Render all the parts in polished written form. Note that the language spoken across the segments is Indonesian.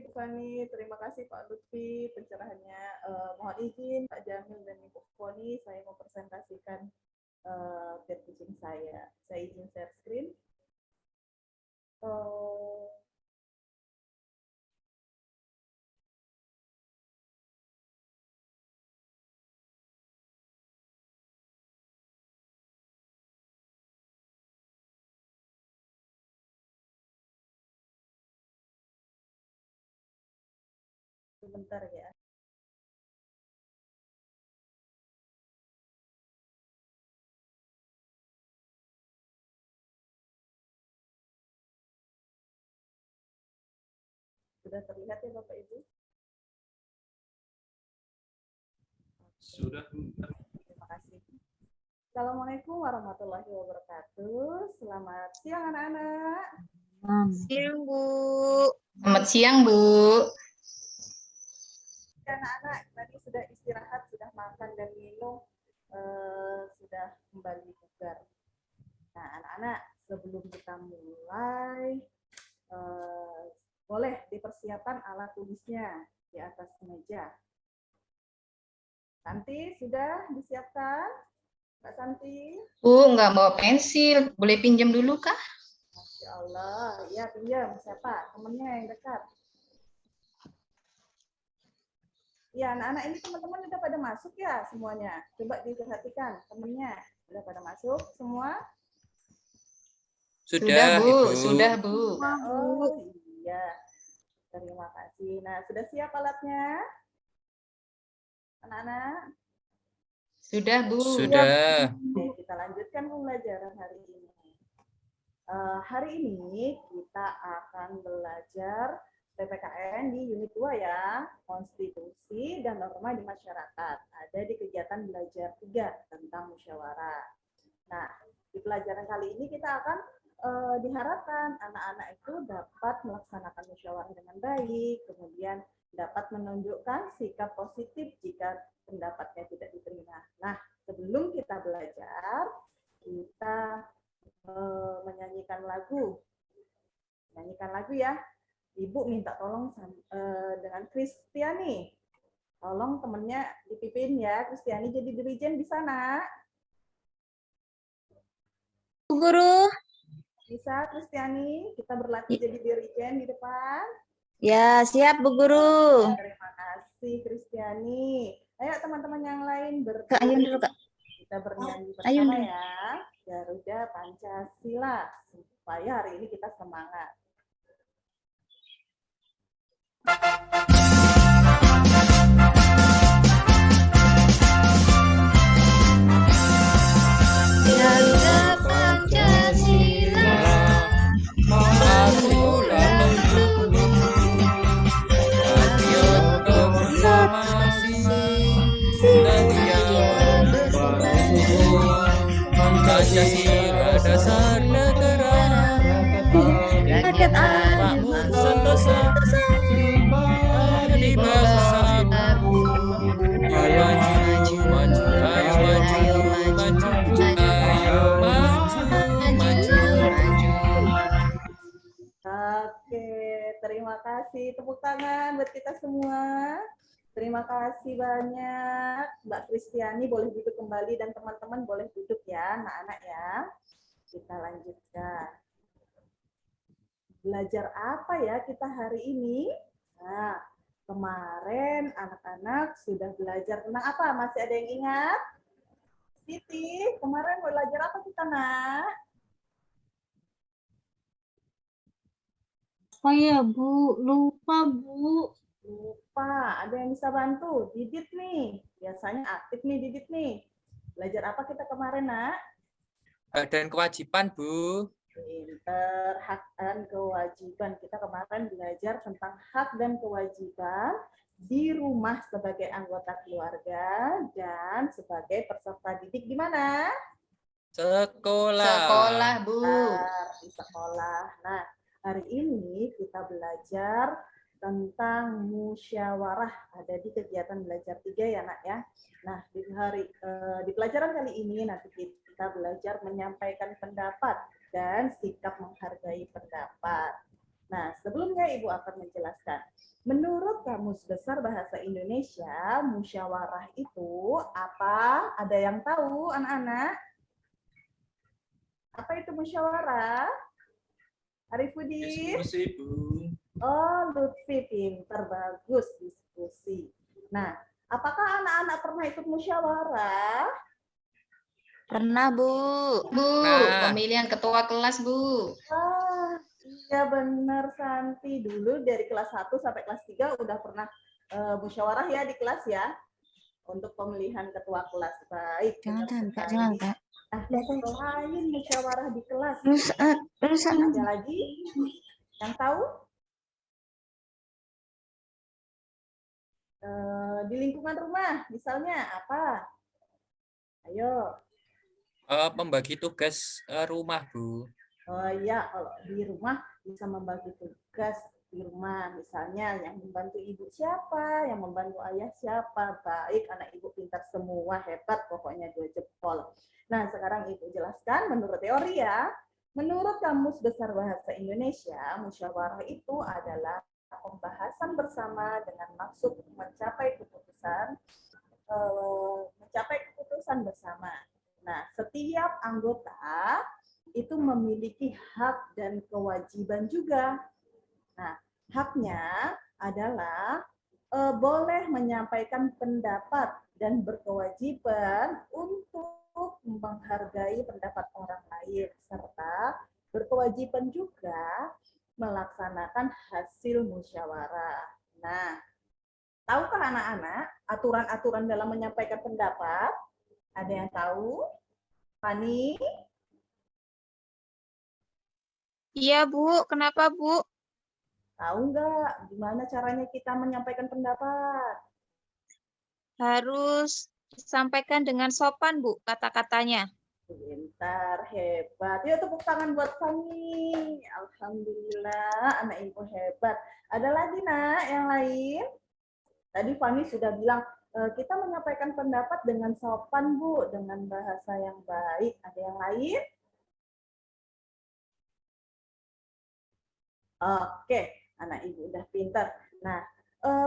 Bu Fani, terima kasih Pak Lutfi pencerahannya. Mohon izin Pak Jamil dan Ibu Foni, saya mau presentasikan peer teaching saya. Saya izin share screen. Sebentar ya. Sudah terlihat ya Bapak Ibu? Sudah. Terima kasih. Assalamualaikum warahmatullahi wabarakatuh. Selamat siang anak-anak. Siang, Bu. Selamat siang, Bu. Anak-anak tadi sudah istirahat, sudah makan dan minum, sudah kembali bugar. Nah, anak-anak, sebelum kita mulai, boleh dipersiapkan alat tulisnya di atas meja. Santi, sudah disiapkan? Mbak Santi? Bu, nggak bawa pensil. Boleh pinjam dulu, kah? Masya Allah. Ya, pinjam. Siapa? Temennya yang dekat. Ya, anak-anak ini teman-teman udah pada masuk ya semuanya. Coba diperhatikan temennya. Udah pada masuk semua? Sudah, Bu. Ibu. Sudah, Bu. Oh iya. Terima kasih. Nah, sudah siap alatnya? Anak-anak? Sudah, Bu. Sudah. Oke, kita lanjutkan pembelajaran hari ini. Hari ini kita akan belajar PPKN di unit 2 ya, konstitusi dan norma di masyarakat. Ada di kegiatan belajar 3 tentang musyawarah. Nah, di pelajaran kali ini kita akan diharapkan anak-anak itu dapat melaksanakan musyawarah dengan baik, kemudian dapat menunjukkan sikap positif jika pendapatnya tidak diterima. Nah, sebelum kita belajar, kita menyanyikan lagu. Menyanyikan lagu ya. Ibu minta tolong dengan Kristiani. Tolong temennya dipimpin ya. Kristiani jadi dirijen di sana. Bu Guru. Bisa Kristiani, kita berlatih jadi dirijen di depan. Ya, siap Bu Guru. Terima kasih Kristiani. Ayo teman-teman yang lain Kak, ayo dulu, Kak. kita bernyanyi Ayo bersama dulu. ya. Garuda Pancasila. Supaya hari ini kita semangat. Garuda Pancasila. Marilah mendukung patriot proklamasi dan yang berlaku Pancasila dasar negara Rakyat makmur sentosa di bangsa. Ayo maju, maju, ayo maju, maju, ayo maju, maju. Oke, terima kasih. Tepuk tangan buat kita semua. Terima kasih banyak. Mbak Kristiani boleh duduk kembali dan teman-teman boleh duduk ya, anak-anak ya. Kita lanjutkan. Belajar apa ya kita hari ini? Nah, kemarin anak-anak sudah belajar tentang apa? Masih ada yang ingat? Siti, kemarin belajar apa kita, Nak? Oh ya Bu, lupa Bu. Lupa, ada yang bisa bantu? Didit nih, biasanya aktif nih Didit nih. Belajar apa kita kemarin, Nak? Hak dan kewajiban, Bu. Pinter, hak dan kewajiban. Kita kemarin belajar tentang hak dan kewajiban di rumah sebagai anggota keluarga dan sebagai peserta didik di mana? Sekolah. Sekolah, Bu. Di sekolah. Nah, hari ini kita belajar tentang musyawarah, ada di kegiatan belajar 3 ya Nak ya. Nah, di pelajaran kali ini nanti kita belajar menyampaikan pendapat dan sikap menghargai pendapat. Nah, sebelumnya Ibu akan menjelaskan. Menurut Kamus Besar Bahasa Indonesia, musyawarah itu apa? Ada yang tahu, anak-anak? Apa itu musyawarah? Arifudin? Diskusi, Bu. Oh, Lutfi, pinter, bagus diskusi. Nah, apakah anak-anak pernah ikut musyawarah? Pernah, Bu. Bu, Nah. pemilihan ketua kelas, Bu. Ah, iya benar Santi. Dulu dari kelas 1 sampai kelas 3 udah pernah musyawarah ya di kelas ya. Untuk pemilihan ketua kelas. Baik, benar Jangan, Kak. sekali. Jangan, Kak. Nah, selain musyawarah di kelas, Lulusan ada lagi yang tahu? Di lingkungan rumah, misalnya apa? Ayo. Pembagi tugas rumah, Bu. Oh iya, kalau di rumah bisa membagi tugas di rumah. Misalnya yang membantu ibu siapa, yang membantu ayah siapa. Baik, anak ibu pintar semua, hebat pokoknya 2 jempol. Nah, sekarang ibu jelaskan menurut teori ya. Menurut Kamus Besar Bahasa Indonesia, musyawarah itu adalah pembahasan bersama dengan maksud mencapai keputusan bersama. Nah, setiap anggota itu memiliki hak dan kewajiban juga. Nah, haknya adalah boleh menyampaikan pendapat dan berkewajiban untuk menghargai pendapat orang lain serta berkewajiban juga melaksanakan hasil musyawarah. Nah, tahukah anak-anak aturan-aturan dalam menyampaikan pendapat? Ada yang tahu? Fani? Iya, Bu. Kenapa, Bu? Tahu nggak gimana caranya kita menyampaikan pendapat? Harus disampaikan dengan sopan, Bu, kata-katanya. Pintar, hebat. Yuk tepuk tangan buat Fani. Alhamdulillah, anak ibu hebat. Ada lagi nak yang lain? Tadi Fani sudah bilang, kita menyampaikan pendapat dengan sopan, Bu, dengan bahasa yang baik. Ada yang lain? Oke, anak ibu udah pintar. Nah,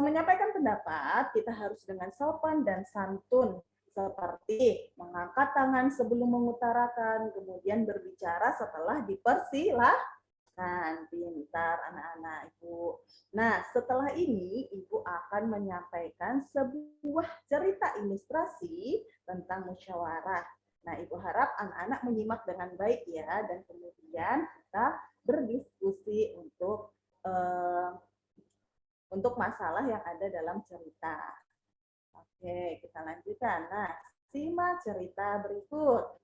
menyampaikan pendapat kita harus dengan sopan dan santun, seperti mengangkat tangan sebelum mengutarakan, kemudian berbicara setelah dipersilahkan. Pintar anak-anak ibu. Nah, setelah ini ibu akan menyampaikan sebuah cerita ilustrasi tentang musyawarah. Nah, ibu harap anak-anak menyimak dengan baik ya, dan kemudian kita berdiskusi untuk masalah yang ada dalam cerita. Oke, kita lanjutkan. Nah, simak cerita berikut.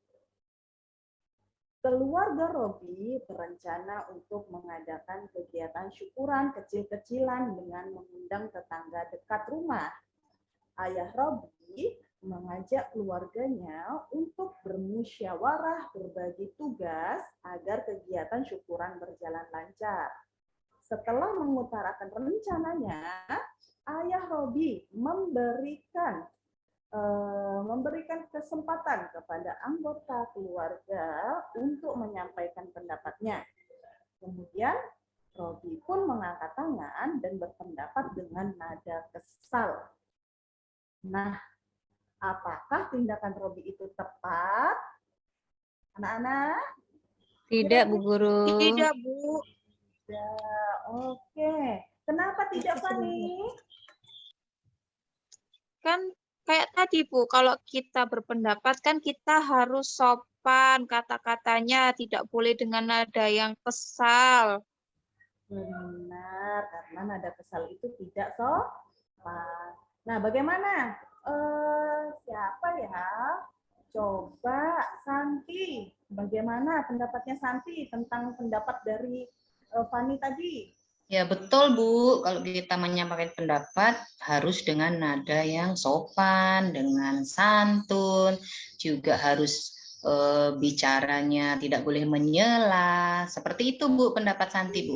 Keluarga Robi berencana untuk mengadakan kegiatan syukuran kecil-kecilan dengan mengundang tetangga dekat rumah. Ayah Robi mengajak keluarganya untuk bermusyawarah berbagi tugas agar kegiatan syukuran berjalan lancar. Setelah mengutarakan rencananya, Ayah Robi memberikan kesempatan kepada anggota keluarga untuk menyampaikan pendapatnya. Kemudian Robi pun mengangkat tangan dan berpendapat dengan nada kesal. Nah, apakah tindakan Robi itu tepat? Anak-anak? Tidak, Bu Guru. Tidak, Bu. Ya, oke. Kenapa tidak, Fani? Kan kayak tadi, Bu, kalau kita berpendapat kan kita harus sopan, kata-katanya tidak boleh dengan nada yang kesal. Benar, karena nada kesal itu tidak sopan. Nah, bagaimana? Siapa ya? Coba Santi. Bagaimana pendapatnya Santi tentang pendapat dari Fani tadi? Ya betul, Bu. Kalau kita menyampaikan pendapat harus dengan nada yang sopan, dengan santun, juga harus bicaranya tidak boleh menyela. Seperti itu, Bu, pendapat Santi, Bu.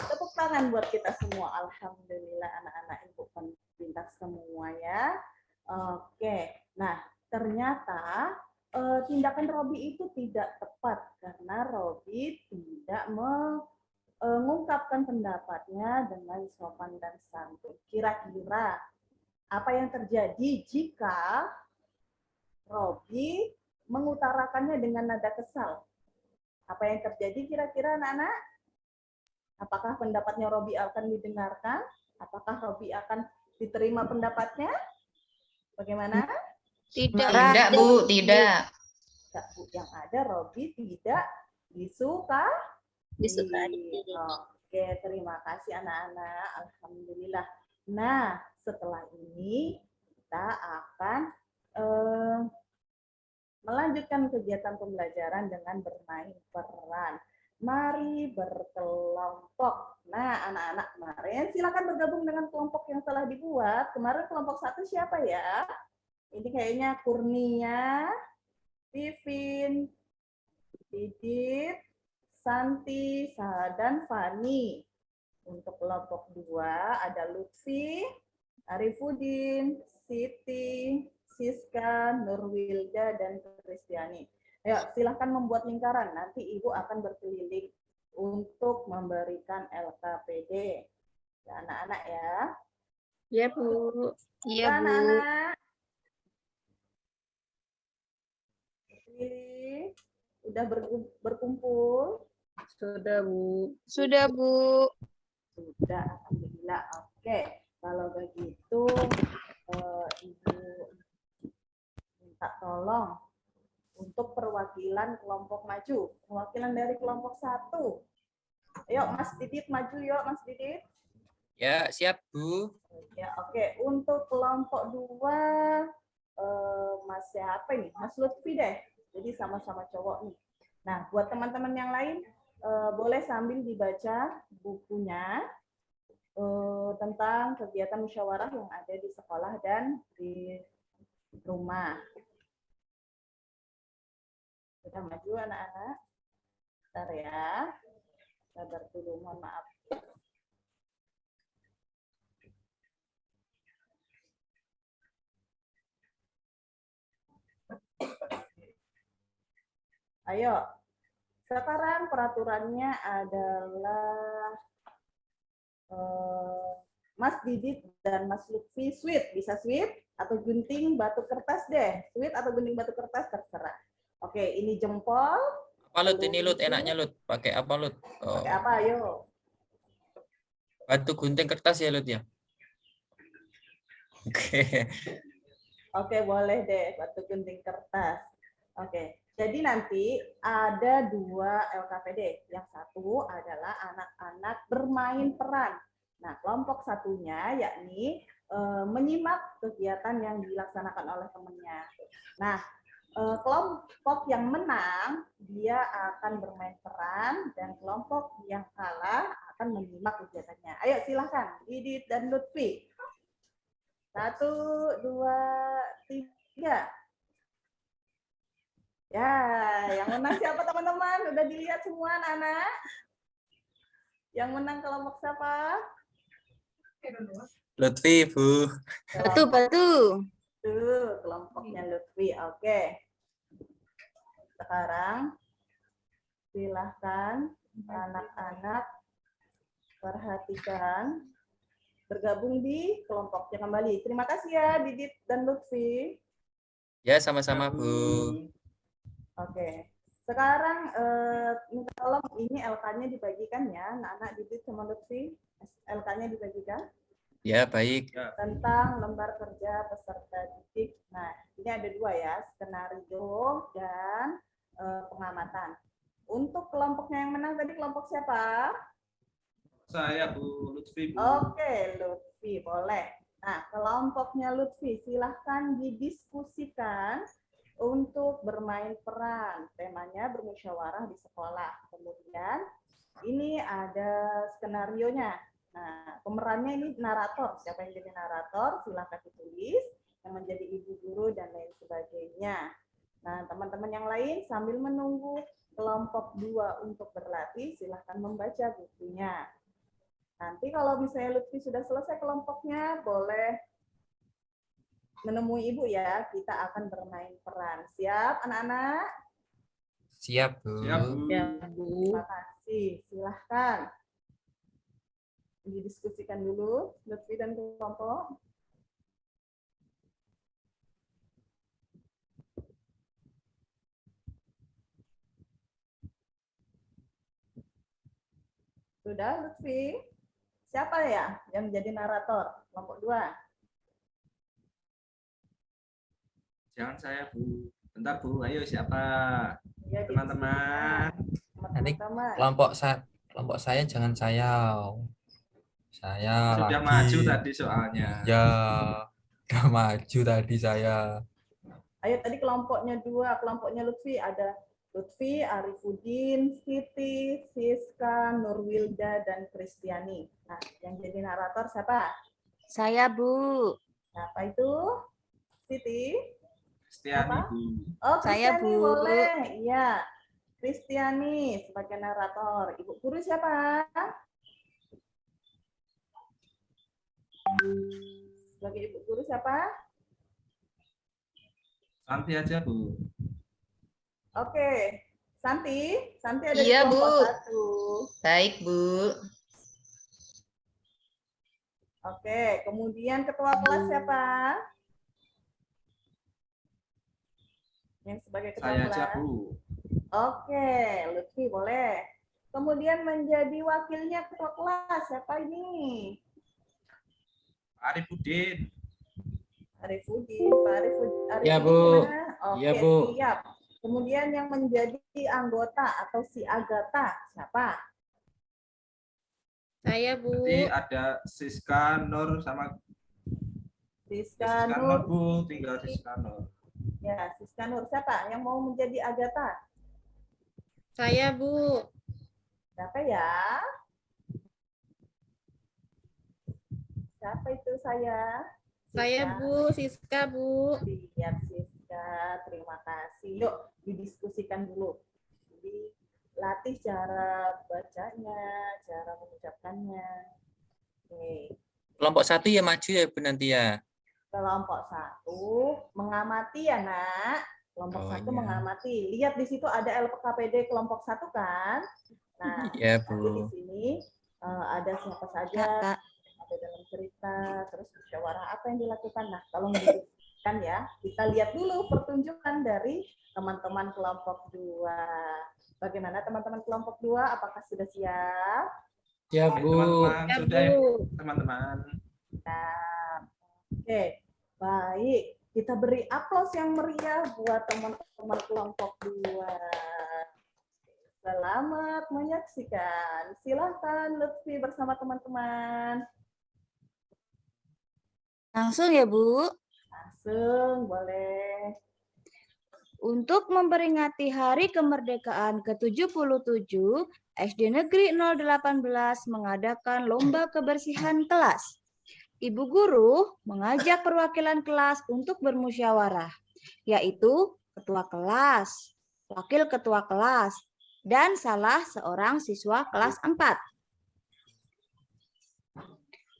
Tepuk tangan buat kita semua. Alhamdulillah anak-anak ibu pintar semua ya. Oke. Nah, ternyata tindakan Robi itu tidak tepat karena Robi tidak mengungkapkan pendapatnya dengan sopan dan santun. Kira-kira apa yang terjadi jika Robi mengutarakannya dengan nada kesal? Apa yang terjadi kira-kira anak-anak? Apakah pendapatnya Robi akan didengarkan? Apakah Robi akan diterima pendapatnya? Bagaimana? Tidak. Tidak, Bu, tidak. Tidak, Bu. Yang ada Robi tidak disukai. Oke, terima kasih anak-anak. Alhamdulillah. Nah, setelah ini kita akan melanjutkan kegiatan pembelajaran dengan bermain peran. Mari berkelompok. Nah, anak-anak kemarin silakan bergabung dengan kelompok yang telah dibuat. Kemarin kelompok 1 siapa ya? Ini kayaknya Kurnia, Vivin, Didit, Santi, dan Fani. Untuk kelompok 2 ada Lutfi, Arifudin, Siti, Siska, Nurwilda, dan Kristiani. Ayo, silahkan membuat lingkaran. Nanti Ibu akan berkeliling untuk memberikan LKPD. Ya, anak-anak ya. Ya, Bu. Iya, Ya, Bu. anak-anak. Pilih. Udah berkumpul? Sudah, Bu. Sudah, Bu. Sudah, alhamdulillah. Oke, kalau begitu Ibu minta tolong untuk perwakilan kelompok maju, perwakilan dari kelompok 1. Ayo, Mas Didit maju, yuk, Mas Didit. Ya, siap, Bu. Ya, oke. Untuk kelompok 2, Mas siapa ini? Mas Lutfi deh. Jadi sama-sama cowok nih. Nah, buat teman-teman yang lain, boleh sambil dibaca bukunya tentang kegiatan musyawarah yang ada di sekolah dan di rumah. Sudah maju anak-anak? Bentar ya. Sabar dulu, mohon maaf. Ayo. Sekarang peraturannya adalah Mas Didit dan Mas Lutfi sweet. Bisa sweet atau gunting batu kertas deh. Sweet atau gunting batu kertas terserah. Oke, ini jempol. Apa, Lut? Ini, Lut. Enaknya, Lut. Pakai apa, Lut? Oh. Pakai apa, ayo? Batu gunting kertas ya, Lut, ya? Oke. Oke, boleh deh, batu gunting kertas. Oke, jadi nanti ada 2 LKPD. Yang satu adalah anak-anak bermain peran. Nah, kelompok satunya yakni menyimak kegiatan yang dilaksanakan oleh temannya. Nah, kelompok yang menang, dia akan bermain peran, dan kelompok yang kalah akan menyimak kegiatannya. Ayo, silahkan, Didit dan Lutfi. 1, 2, 3. Ya, yang menang siapa teman-teman? Udah dilihat semua anak-anak? Yang menang kelompok siapa? Lutfi, Bu. Batu. Tuh, kelompoknya Lutfi. Oke. Sekarang silahkan anak-anak perhatikan bergabung di kelompoknya kembali. Terima kasih ya Didit dan Lutfi. Ya, sama-sama, Bu. Oke. Sekarang minta tolong ini LK-nya dibagikan ya, anak-anak Didit sama Lutfi. LK-nya dibagikan. Ya, baik. Tentang lembar kerja peserta didik. Nah, ini ada 2 ya, skenario dan pengamatan. Untuk kelompoknya yang menang tadi kelompok siapa? Saya, Bu Lutfi, Bu. Oke, Lutfi, boleh. Nah, kelompoknya Lutfi, silahkan didiskusikan untuk bermain peran. Temanya bermusyawarah di sekolah. Kemudian ini ada skenarionya. Nah, pemerannya ini narator. Siapa yang jadi narator? Silahkan ditulis. Yang menjadi ibu guru dan lain sebagainya. Nah, teman-teman yang lain sambil menunggu kelompok 2 untuk berlatih, silahkan membaca bukunya. Nanti kalau misalnya Lutfi sudah selesai kelompoknya, boleh menemui ibu ya. Kita akan bermain peran. Siap, anak-anak? Siap, Bu. Siap, Bu. Ya, Bu. Terima kasih. Silahkan. didiskusikan dulu, Lutfi dan kelompok. Sudah, Lutfi? Siapa ya yang menjadi narator? Kelompok 2. Jangan saya, Bu. Bentar, Bu. Ayo, siapa? Ya, Teman-teman. Nanti teman-teman. kelompok saya jangan saya. Saya Sudah lagi. maju tadi soalnya. Ya, udah maju tadi saya. Ayo tadi kelompoknya 2, kelompoknya Lutfi ada Lutfi, Arifudin, Siti, Siska, Nurwilda, dan Kristiani. Nah, yang jadi narator siapa? Saya, Bu. Siapa itu? Siti? Kristiani, Apa? Bu. Oh, Saya, Kristiani Bu. boleh. Iya. Kristiani sebagai narator. Ibu guru siapa? Sebagai ibu guru siapa? Santi aja, Bu. Oke. Santi ada Iya, di kelompok Bu. 1. Baik, Bu. Oke, kemudian ketua kelas siapa? Yang sebagai ketua Saya kelas. aja, Bu. Oke, Lutfi boleh. Kemudian menjadi wakilnya ketua kelas siapa ini? Arifudin. Arifudin, Pak Arifudin. Ya, Bu. Gimana? Oke, Ya, Bu. siap. Kemudian yang menjadi anggota atau si Agatha siapa? Saya, Bu. Nanti ada Siska, Nur, sama Siska Siska Nur. Nur, Bu. Tinggal Siska Nur. Ya, Siska Nur siapa yang mau menjadi Agatha? Saya, Bu. Siapa ya? Siapa itu saya? Saya, Bu. Siska, Bu. Siap, Siska. Terima kasih. Yuk, didiskusikan dulu. Jadi, latih cara bacanya, cara mengucapkannya. Oke. Kelompok 1 ya maju ya Bu nanti ya. Kelompok 1 mengamati ya, Nak. Kelompok Oh, 1 iya. mengamati. Lihat di situ ada LPKPD kelompok 1 kan? Nah, Ya, nanti di Bu. sini ada siapa saja, Kak. ada dalam cerita, terus musyawarah apa yang dilakukan. Nah, kalau kan ya, kita lihat dulu pertunjukan dari teman-teman kelompok 2. Bagaimana teman-teman kelompok 2? Apakah sudah siap? Ya, Oke, Bu. teman-teman. Ya, Sudah ya, Bu. teman-teman. Nah, oke, baik. Kita beri aplaus yang meriah buat teman-teman kelompok 2. Selamat menyaksikan. Silahkan Lutfi bersama teman-teman. Langsung ya, Bu. Langsung, boleh. Untuk memperingati Hari Kemerdekaan ke-77, SD Negeri 018 mengadakan lomba kebersihan kelas. Ibu guru mengajak perwakilan kelas untuk bermusyawarah, yaitu ketua kelas, wakil ketua kelas, dan salah seorang siswa kelas 4.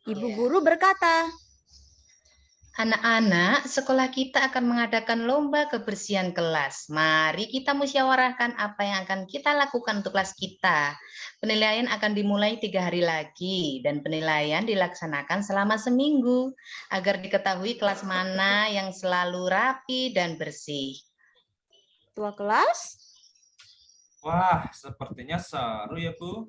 Ibu guru berkata, Anak-anak, sekolah kita akan mengadakan lomba kebersihan kelas. Mari kita musyawarahkan apa yang akan kita lakukan untuk kelas kita. Penilaian akan dimulai 3 hari lagi dan penilaian dilaksanakan selama seminggu agar diketahui kelas mana yang selalu rapi dan bersih. ketua kelas, Wah, sepertinya seru ya, Bu.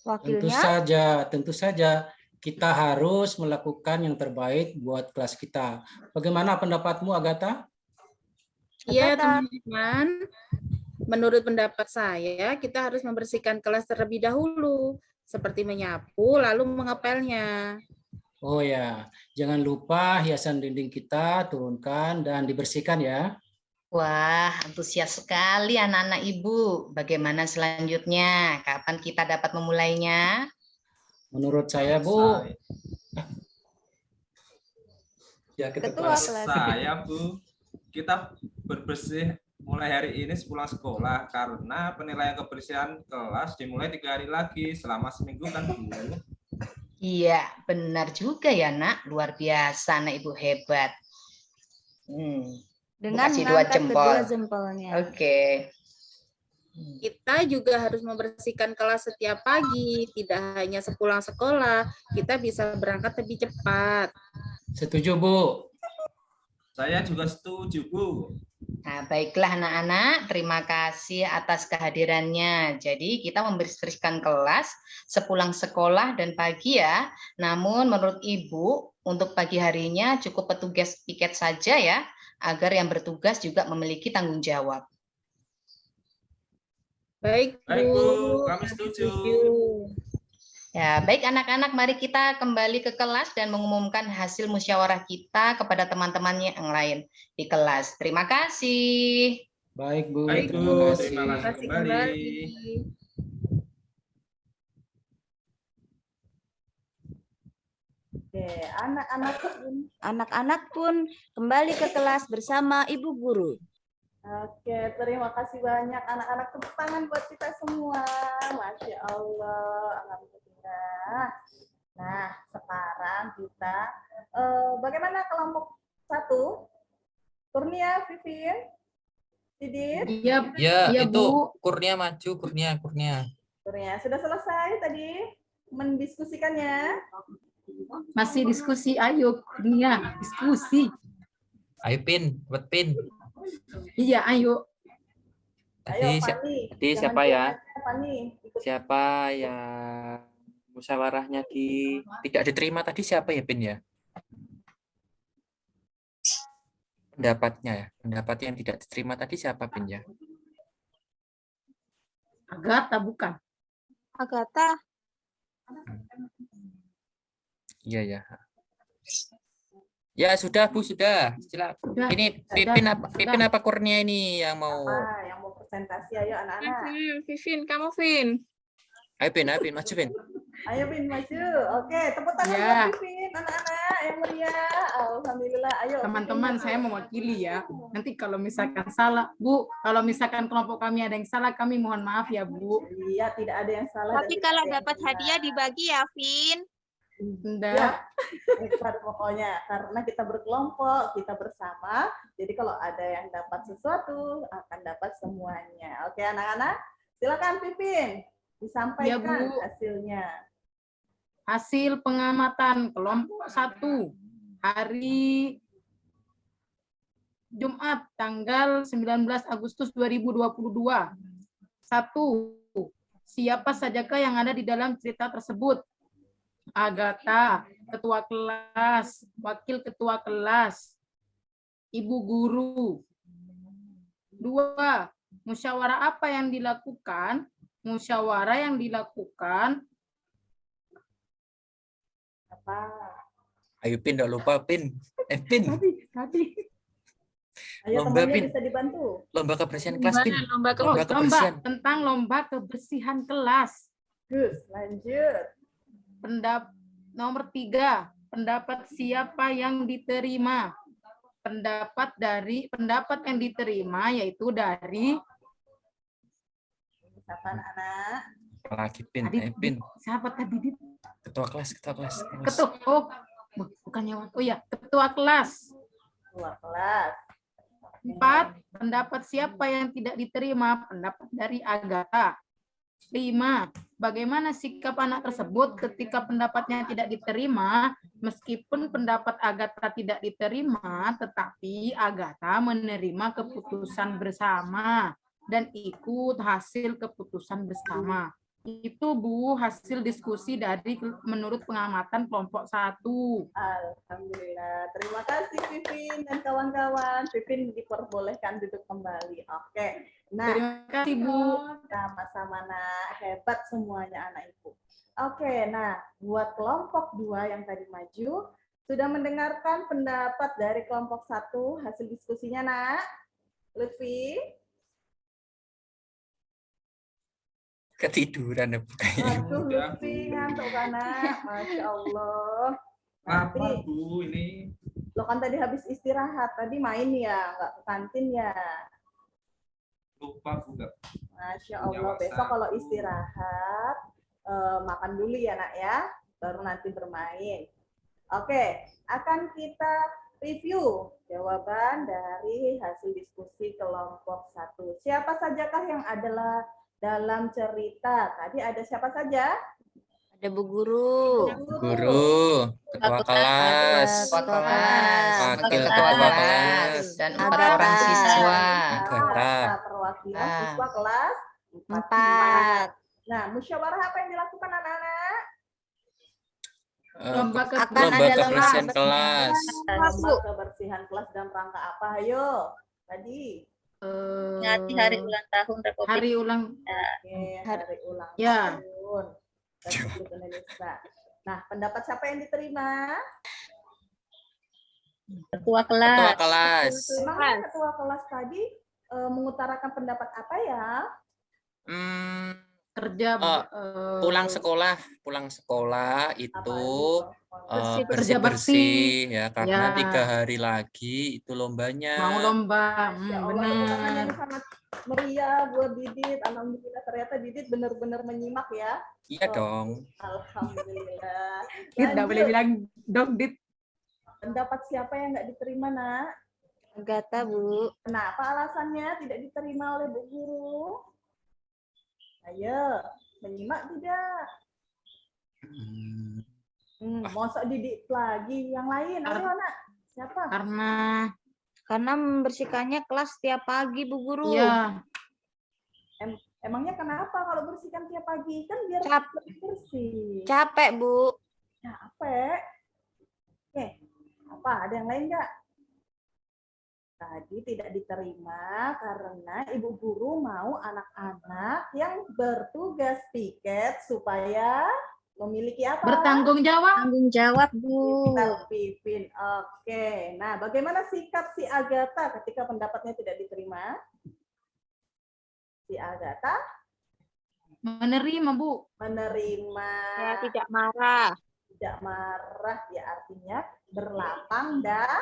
wakilnya, Tentu saja kita harus melakukan yang terbaik buat kelas kita. Bagaimana pendapatmu, Agatha? Iya, Agatha. teman-teman. Menurut pendapat saya, kita harus membersihkan kelas terlebih dahulu, seperti menyapu lalu mengepelnya. Oh ya, jangan lupa hiasan dinding kita turunkan dan dibersihkan ya. Wah, antusias sekali anak-anak Ibu. Bagaimana selanjutnya? Kapan kita dapat memulainya? Menurut saya, Bu, ya kita Ketua kelas. kelas. Saya, Bu, kita berbersih mulai hari ini sepulang sekolah karena penilaian kebersihan kelas dimulai 3 hari lagi selama seminggu kan, Bu. Iya, benar juga ya, Nak. Luar biasa, anak Ibu hebat. dengan kasih 2 mengangkat jempol. kedua jempolnya. Oke. Kita juga harus membersihkan kelas setiap pagi, tidak hanya sepulang sekolah, kita bisa berangkat lebih cepat. Setuju, Bu. Saya juga setuju, Bu. Nah, baiklah anak-anak, terima kasih atas kehadirannya. Jadi kita membersihkan kelas sepulang sekolah dan pagi ya. Namun menurut Ibu, untuk pagi harinya cukup petugas piket saja ya, agar yang bertugas juga memiliki tanggung jawab. Baik, Baik, Bu. Bu. Kami setuju. Ya, baik anak-anak, mari kita kembali ke kelas dan mengumumkan hasil musyawarah kita kepada teman-teman yang lain di kelas. Terima kasih. Baik, Bu. Baik, Terima Bu. kasih. Terima kasih Kasih kembali. Oke, Anak-anak pun kembali ke kelas bersama Ibu Guru. Oke, terima kasih banyak anak-anak. Tepuk tangan buat kita semua. Masya Allah, alhamdulillah. Nah, sekarang kita bagaimana kelompok 1? Kurnia, Vivin, Didit, Ya, Iya, itu Bu. Kurnia maju, Kurnia. Kurnia. Sudah selesai tadi mendiskusikannya? Masih diskusi. Ayo, Kurnia, diskusi. Ayo Pin, buat Pin. Iya, ayo. Ayo, Tadi Fani. tadi Jangan siapa ya? diam, Fani. Ikut. Siapa yang musyawarahnya Tidak diterima tadi siapa ya Pin ya? Pendapatnya ya. Pendapat yang tidak diterima tadi siapa Pin ya? Agatha bukan? Agatha. Iya ya. Ya sudah Bu, sudah. Silakan. Sudah, Ini sudah. Pipin apa Kurnia ini yang mau? Yang mau presentasi, ayo anak-anak. Vivin, kamu Vin. Ayo Pin, maju Pin. Ayo Bin maju. Oke, tepuk tangan Ya. buat Vivin, anak-anak yang meriah. Alhamdulillah. Ayo. Teman-teman, Vivin, saya mewakili ya. Nanti kalau misalkan salah, Bu, kalau misalkan kelompok kami ada yang salah, kami mohon maaf ya, Bu. Iya, tidak ada yang salah. Tapi dan tidak kalau ada yang dapat benar. hadiah dibagi ya, Vin. Enggak. Hebat pokoknya, karena kita berkelompok, kita bersama. Jadi kalau ada yang dapat sesuatu, akan dapat semuanya. Oke, anak-anak, silakan Pipin disampaikan Bu. hasilnya. Hasil pengamatan kelompok 1 hari Jumat tanggal 19 Agustus 2022. 1. Siapa sajakah yang ada di dalam cerita tersebut? Agatha, ketua kelas, wakil ketua kelas, ibu guru. 2. Musyawarah apa yang dilakukan? Musyawarah yang dilakukan Apa? Ayo Pin, tidak lupa Pin. Pin. tadi. Ayo Lomba, temannya Pin. bisa dibantu. Lomba kebersihan kelas Pin. Lomba Lomba kebersihan. Tentang lomba kebersihan kelas. Gus, lanjut. Nomor 3, pendapat siapa yang diterima? Pendapat yang diterima yaitu dari Misalkan anak. Lagi Pin, tadi Pin. siapa tadi? Ketua kelas. Ketua kelas. Ketua kelas. 4, pendapat siapa yang tidak diterima? Pendapat dari Agatha. 5, bagaimana sikap anak tersebut ketika pendapatnya tidak diterima? Meskipun pendapat Agatha tidak diterima, tetapi Agatha menerima keputusan bersama dan ikut hasil keputusan bersama. Itu Bu, hasil diskusi dari menurut pengamatan kelompok 1. Alhamdulillah. Terima kasih Pipin dan kawan-kawan. Pipin diperbolehkan duduk kembali. Oke. Nah, Terima kasih Bu. sama-sama nak. Hebat semuanya anak ibu. Oke, nah buat kelompok 2 yang tadi maju, sudah mendengarkan pendapat dari kelompok 1 hasil diskusinya nak? Lutfi? Ketiduran ya bukannya. Aduh, Lutfi ngantuk kan nak? Masya Allah. Apa Nanti, Bu ini? lo kan tadi habis istirahat, tadi main ya, nggak ke kantin ya? Lupa Bu. Nggak. Masya Allah, Punya besok WhatsApp. kalau istirahat, makan dulu ya nak ya, baru nanti bermain. Oke, akan kita review jawaban dari hasil diskusi kelompok 1. Siapa sajakah yang adalah dalam cerita? Tadi ada siapa saja? Ada Bu Guru. Guru, ketua kelas, Ketua kelas. wakil ketua ketua kelas, kelas, dan 4 Agatha. orang siswa. Agatha. Perwakilan Ah. siswa kelas 4. Nah, musyawarah apa yang dilakukan anak-anak? Lomba Akan Lomba ada lomba kebersihan kebersihan. kelas. Lomba kebersihan kelas dalam rangka apa? Ayo, tadi. Hari ulang tahun Republik. hari ulang Oke, hari ulang Ya. tahun Republik Indonesia. Nah, pendapat siapa yang diterima? Ketua Ketua kelas. Memang ketua kelas tadi mengutarakan pendapat apa ya? kerja Pulang sekolah itu bersih-bersih ya, karena Ya. 3 hari lagi itu lombanya. mau lomba. Ya Allah, tepuk tangan Benar. yang sangat meriah buat Didit. Alhamdulillah, ternyata Didit benar-benar menyimak ya. Iya dong. Alhamdulillah. Tidak boleh Lanjut. bilang dong, Dit. Pendapat siapa yang nggak diterima, Nak? Agatha, Bu. Kenapa alasannya tidak diterima oleh Bu Guru? Ayo, menyimak tidak? Mosok Didit lagi. Yang lain, ayo Nak. Siapa? Karena membersihkannya kelas tiap pagi, Bu Guru. Iya. Emangnya kenapa kalau bersihkan tiap pagi? Kan biar bersih. Capek, Bu. Capek. Oke, apa? Ada yang lain nggak? Tadi tidak diterima karena Ibu Guru mau anak-anak yang bertugas piket supaya memiliki apa? Bertanggung jawab. Tanggung jawab, Bu. Terpimpin. Oke. Nah, bagaimana sikap si Agatha ketika pendapatnya tidak diterima? Si Agatha Menerima, Bu. menerima. Ya, tidak marah. Tidak marah, ya artinya berlapang dada.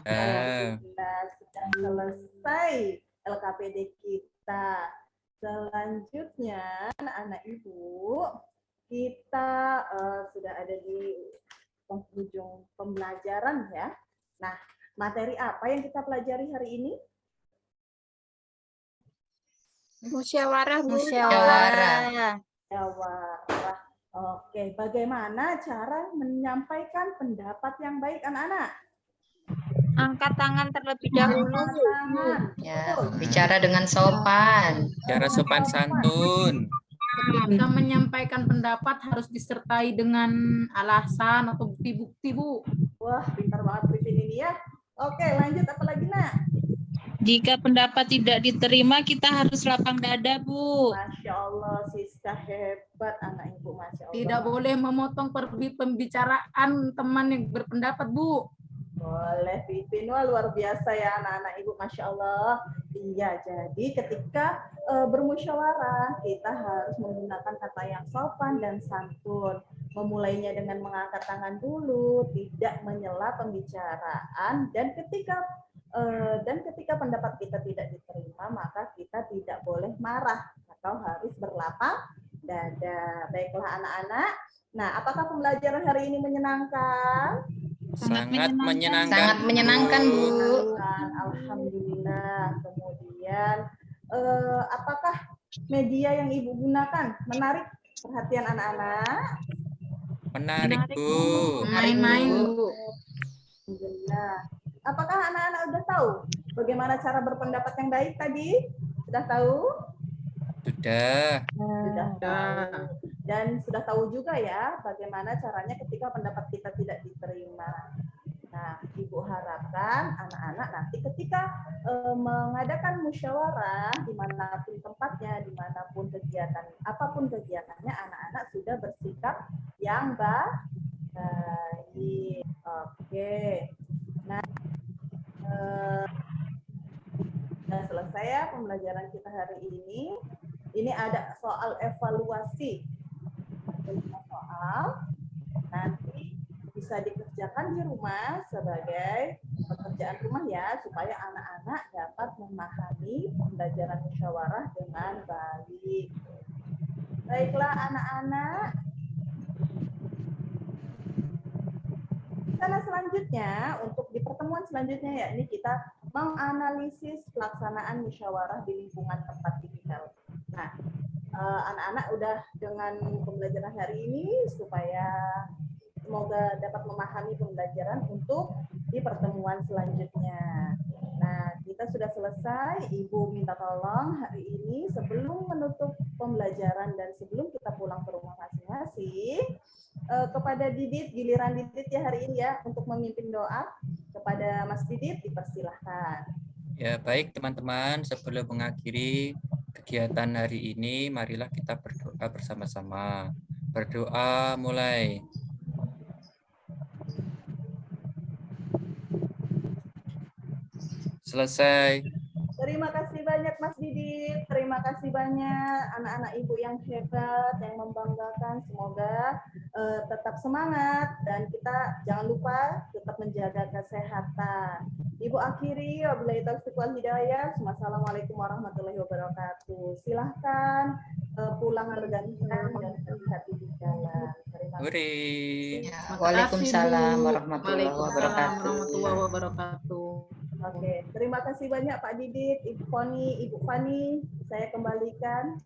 Alhamdulillah, sudah selesai LKPD kita. Selanjutnya, anak-anak Ibu, kita sudah ada di penghujung pembelajaran ya. Nah, materi apa yang kita pelajari hari ini? Musyawarah, Bu. Musyawarah. Musyawarah. Oke, bagaimana cara menyampaikan pendapat yang baik anak-anak? Angkat tangan terlebih dahulu. Tangan. Ya, bicara dengan sopan. Cara sopan santun. Ketika menyampaikan pendapat harus disertai dengan alasan atau bukti-bukti, Bu. Wah, pintar banget Pipin ini ya. Oke, lanjut apa lagi, Nak? Jika pendapat tidak diterima, kita harus lapang dada, Bu. Masya Allah, Siska hebat anak Ibu, Masya Allah. Tidak boleh memotong pembicaraan teman yang berpendapat, Bu. Boleh, Pipin. Wah, luar biasa ya anak-anak Ibu, Masya Allah. Iya, jadi ketika bermusyawarah, kita harus menggunakan kata yang sopan dan santun. Memulainya dengan mengangkat tangan dulu, tidak menyela pembicaraan, dan ketika pendapat kita tidak diterima, maka kita tidak boleh marah atau harus berlapang dada. Baiklah anak-anak. Nah, apakah pembelajaran hari ini menyenangkan? Sangat menyenangkan. Sangat menyenangkan, Bu. Alhamdulillah. Kemudian, apakah media yang Ibu gunakan menarik perhatian anak-anak? Menarik, Bu. Main-main, Bu. Alhamdulillah. Apakah anak-anak udah tahu bagaimana cara berpendapat yang baik tadi? Sudah tahu? Sudah. Sudah tahu. Dan sudah tahu juga ya bagaimana caranya ketika pendapat kita tidak diterima. Nah, Ibu harapkan anak-anak nanti ketika mengadakan musyawarah, dimanapun tempatnya, dimanapun kegiatan, apapun kegiatannya, anak-anak sudah bersikap yang baik. Oke. Nah, sudah selesai ya pembelajaran kita hari ini. Ini ada soal evaluasi. Soal nanti bisa dikerjakan di rumah sebagai pekerjaan rumah ya, supaya anak-anak dapat memahami pembelajaran musyawarah dengan baik. Baiklah anak-anak. rencana selanjutnya untuk di pertemuan selanjutnya ya ini kita menganalisis pelaksanaan musyawarah di lingkungan tempat tinggal. Nah, anak-anak udah dengan pembelajaran hari ini supaya semoga dapat memahami pembelajaran untuk di pertemuan selanjutnya. Nah, kita sudah selesai. Ibu minta tolong hari ini sebelum menutup pembelajaran dan sebelum kita pulang ke rumah masing-masing, kepada Didit, giliran Didit ya hari ini ya untuk memimpin doa. Kepada Mas Didit dipersilahkan. Ya, baik teman-teman, sebelum mengakhiri kegiatan hari ini, marilah kita berdoa bersama-sama. Berdoa mulai. Selesai. Terima kasih banyak Mas Didit, terima kasih banyak anak-anak ibu yang hebat, yang membanggakan. Semoga tetap semangat dan kita jangan lupa tetap menjaga kesehatan. Ibu akhiri, wabillahi taufiq wal hidayah. Wassalamualaikum warahmatullahi wabarakatuh. Silahkan pulang bergantian dan hati-hati di jalan. Terima kasih. Waalaikumsalam warahmatullahi warahmatullahi wabarakatuh. Oke, terima kasih banyak Pak Didit, Ibu Fani, saya kembalikan.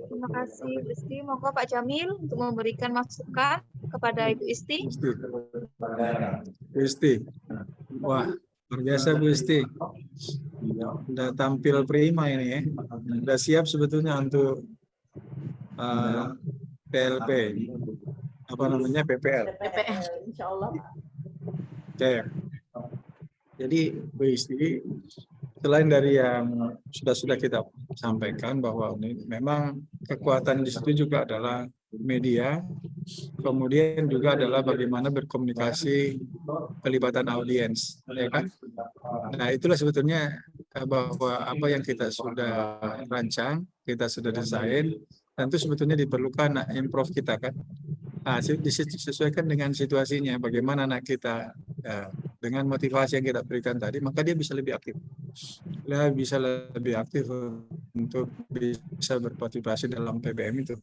Terima kasih Bu Isti. Monggo Pak Jamil untuk memberikan masukan kepada Ibu Isti. Bu Isti. Wah, luar biasa Bu Isti. Udah tampil prima ini ya. Udah siap sebetulnya untuk PLP. Apa namanya PPL. Insya Allah. Oke. Jadi Bu Isti, selain dari yang sudah kita sampaikan bahwa ini memang kekuatan di situ juga adalah media, kemudian juga adalah bagaimana berkomunikasi, pelibatan audiens, ya kan? Nah, itulah sebetulnya bahwa apa yang kita sudah rancang, kita sudah desain, tentu sebetulnya diperlukan improve kita kan. Nah, disesuaikan dengan situasinya, bagaimana anak kita dengan motivasi yang kita berikan tadi, maka dia bisa lebih aktif. Dia bisa lebih aktif untuk bisa berpartisipasi dalam PBM itu.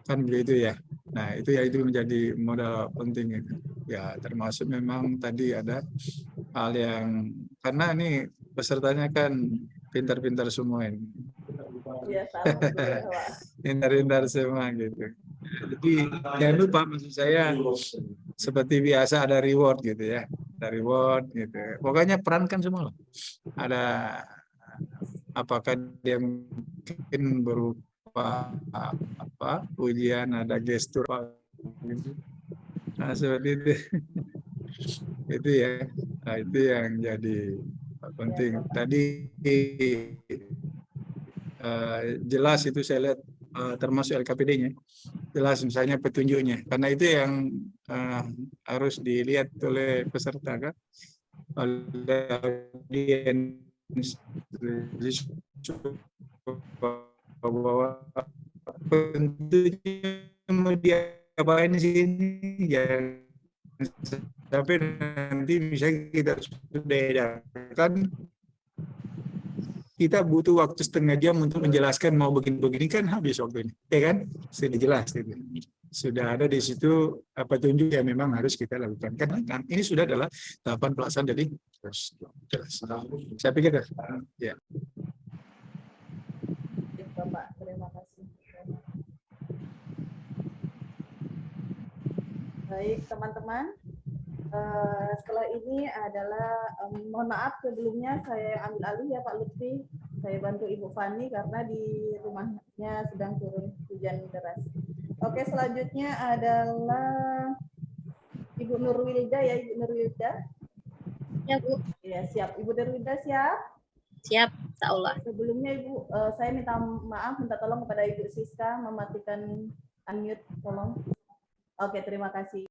Kan begitu ya. Nah, itu menjadi modal penting. Ya, termasuk memang tadi ada hal yang, karena ini pesertanya kan pintar-pintar semua ini. Pintar-pintar semua gitu. Jadi jangan lupa, maksud saya seperti biasa ada reward gitu ya, ada reward gitu. Pokoknya perankan semua loh. Ada apakah dia mungkin berupa apa ujian, ada gestur gitu. Nah, seperti itu. Itu ya. Nah, itu yang jadi penting. Tadi jelas itu saya lihat termasuk LKPD-nya. Jelas misalnya petunjuknya, karena itu yang harus dilihat oleh peserta kan, oleh audiens, bahwa petunjuknya mau diapain di sini ya, sampai nanti misalnya kita sudah edarkan, kita butuh waktu setengah jam untuk menjelaskan mau begini-begini kan habis waktu ini, ya kan? Sudah jelas, gitu. Sudah ada di situ petunjuk yang memang harus kita lakukan. Karena kan ini sudah adalah tahapan pelaksanaan, jadi harus jelas. Saya pikir ya. Bapak, terima kasih. Baik teman-teman. Setelah ini adalah mohon maaf sebelumnya saya ambil alih ya Pak Lutfi, saya bantu Ibu Fani karena di rumahnya sedang turun hujan deras. Oke, selanjutnya adalah Ibu Nurwilda ya, Ibu Nurwilda. Ya Bu. Ya siap, Ibu Nurwilda siap. Siap, insyaallah. Sebelumnya Ibu, saya minta maaf, minta tolong kepada Ibu Siska mematikan unmute, tolong. Oke, terima kasih.